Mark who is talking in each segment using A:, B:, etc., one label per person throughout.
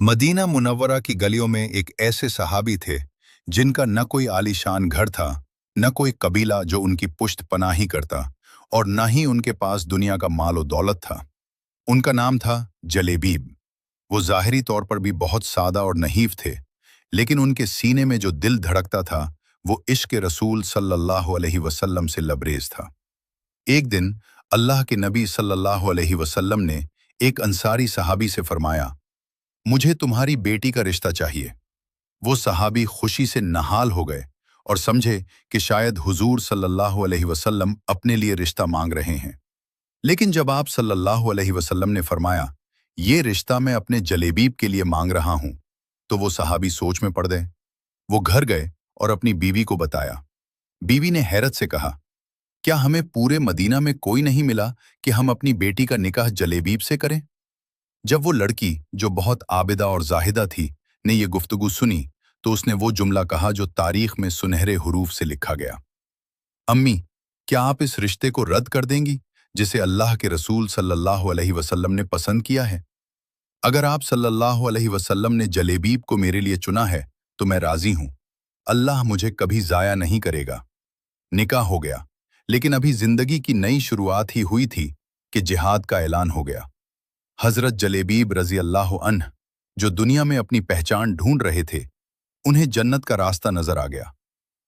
A: Medina Munawwara की गलियों में एक ऐसे सहाबी थे जिनका न कोई आलीशान घर था, न कोई कबीला जो उनकी पुश्त पनाही करता, और न ही उनके पास दुनिया का माल और दौलत था। उनका नाम था जलेबीब। वो ज़ाहिरी तौर पर भी बहुत सादा और नहीफ थे, लेकिन उनके सीने में जो दिल धड़कता था वो इश्क रसूल सल्लल्लाहु अलैहि वसल्लम से लबरेज था। एक दिन अल्लाह के नबी सल्लल्लाहु अलैहि वसल्लम ने एक अंसारी सहाबी से फरमाया, मुझे तुम्हारी बेटी का रिश्ता चाहिए। वो सहाबी खुशी से नहाल हो गए और समझे कि शायद हुजूर सल्लल्लाहु अलैहि वसल्लम अपने लिए रिश्ता मांग रहे हैं। लेकिन जब आप सल्लल्लाहु अलैहि वसल्लम ने फरमाया, ये रिश्ता मैं अपने जलेबीब के लिए मांग रहा हूं, तो वो सहाबी सोच में पड़ गए। वो घर गए और अपनी बीवी को बताया। बीवी ने हैरत से कहा, क्या हमें पूरे मदीना में कोई नहीं मिला कि हम अपनी बेटी का निकाह जलेबीब से करें? जब वो लड़की, जो बहुत आबिदा और जाहिदा थी, ने ये गुफ्तगू सुनी, तो उसने वो जुमला कहा जो तारीख में सुनहरे हुरूफ से लिखा गया, अम्मी, क्या आप इस रिश्ते को रद्द कर देंगी जिसे अल्लाह के रसूल सल्लल्लाहु अलैहि वसल्लम ने पसंद किया है? अगर आप सल्लल्लाहु अलैहि वसल्लम ने जलेबीब को मेरे लिए चुना है तो मैं राजी हूं। अल्लाह मुझे कभी जाया नहीं करेगा। निकाह हो गया, लेकिन अभी जिंदगी की नई शुरुआत ही हुई थी कि जिहाद का ऐलान हो गया। हजरत जलेबीब रजी अल्लाह अन्ह, जो दुनिया में अपनी पहचान ढूंढ रहे थे, उन्हें जन्नत का रास्ता नजर आ गया।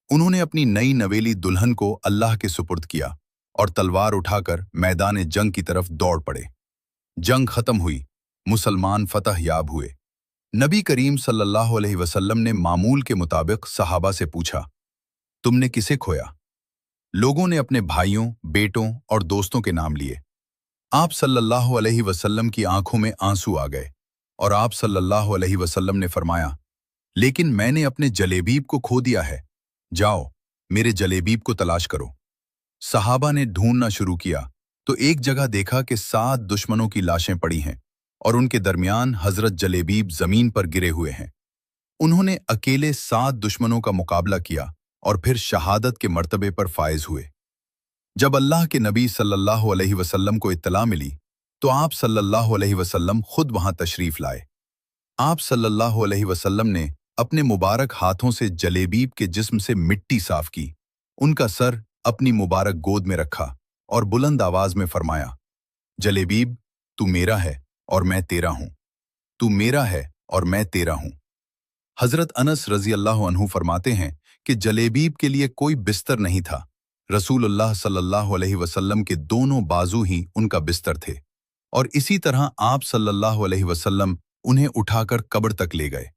A: उन्होंने अपनी नई नवेली दुल्हन को अल्लाह के सुपुर्द किया और तलवार उठाकर मैदान जंग की तरफ दौड़ पड़े। जंग खत्म हुई, मुसलमान फतह याब हुए। नबी करीम सल्लल्लाहु अलैहि वसल्लम ने मामूल के मुताबिक सहाबा से पूछा, तुमने किसे खोया? लोगों ने अपने भाइयों, बेटों और दोस्तों के नाम लिए। आप सल्लल्लाहु अलैहि वसल्लम की आंखों में आंसू आ गए और आप सल्लल्लाहु अलैहि वसल्लम ने फरमाया, लेकिन मैंने अपने जलेबीब को खो दिया है। जाओ, मेरे जलेबीब को तलाश करो। सहाबा ने ढूंढना शुरू किया तो एक जगह देखा कि 7 दुश्मनों की लाशें पड़ी हैं और उनके दरमियान हजरत जलेबीब जमीन पर गिरे हुए हैं। उन्होंने अकेले 7 दुश्मनों का मुकाबला किया और फिर शहादत के मर्तबे पर फायज हुए। जब अल्लाह के नबी सल्लल्लाहु अलैहि वसल्लम को इत्तला मिली तो आप सल्लल्लाहु अलैहि वसल्लम खुद वहां तशरीफ लाए। आप सल्लल्लाहु अलैहि वसल्लम ने अपने मुबारक हाथों से जलेबीब के जिस्म से मिट्टी साफ की, उनका सर अपनी मुबारक गोद में रखा और बुलंद आवाज में फरमाया, जलेबीब, तू मेरा है और मैं तेरा हूं। तू मेरा है और मैं तेरा हूं। हजरत अनस रजी अल्लाह अन्हु फरमाते हैं कि जलेबीब के लिए कोई बिस्तर नहीं था। रसूलुल्लाह सल्लल्लाहु अलैहि वसल्लम के दोनों बाजू ही उनका बिस्तर थे और इसी तरह आप सल्लल्लाहु अलैहि वसल्लम उन्हें उठाकर कब्र तक ले गए।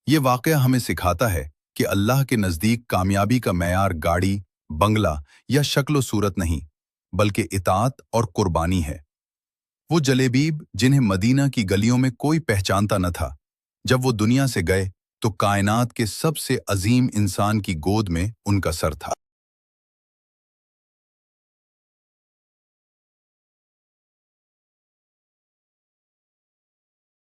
A: ये वाकया हमें सिखाता है कि अल्लाह के नज़दीक कामयाबी का मैयार गाड़ी, बंगला या शक्ल सूरत नहीं, बल्कि इताअत और कुर्बानी है। वो जलेबीब जिन्हें मदीना की गलियों में कोई पहचानता न था, जब वो दुनिया से गए तो कायनात के सबसे अजीम इंसान की गोद में उनका सर था।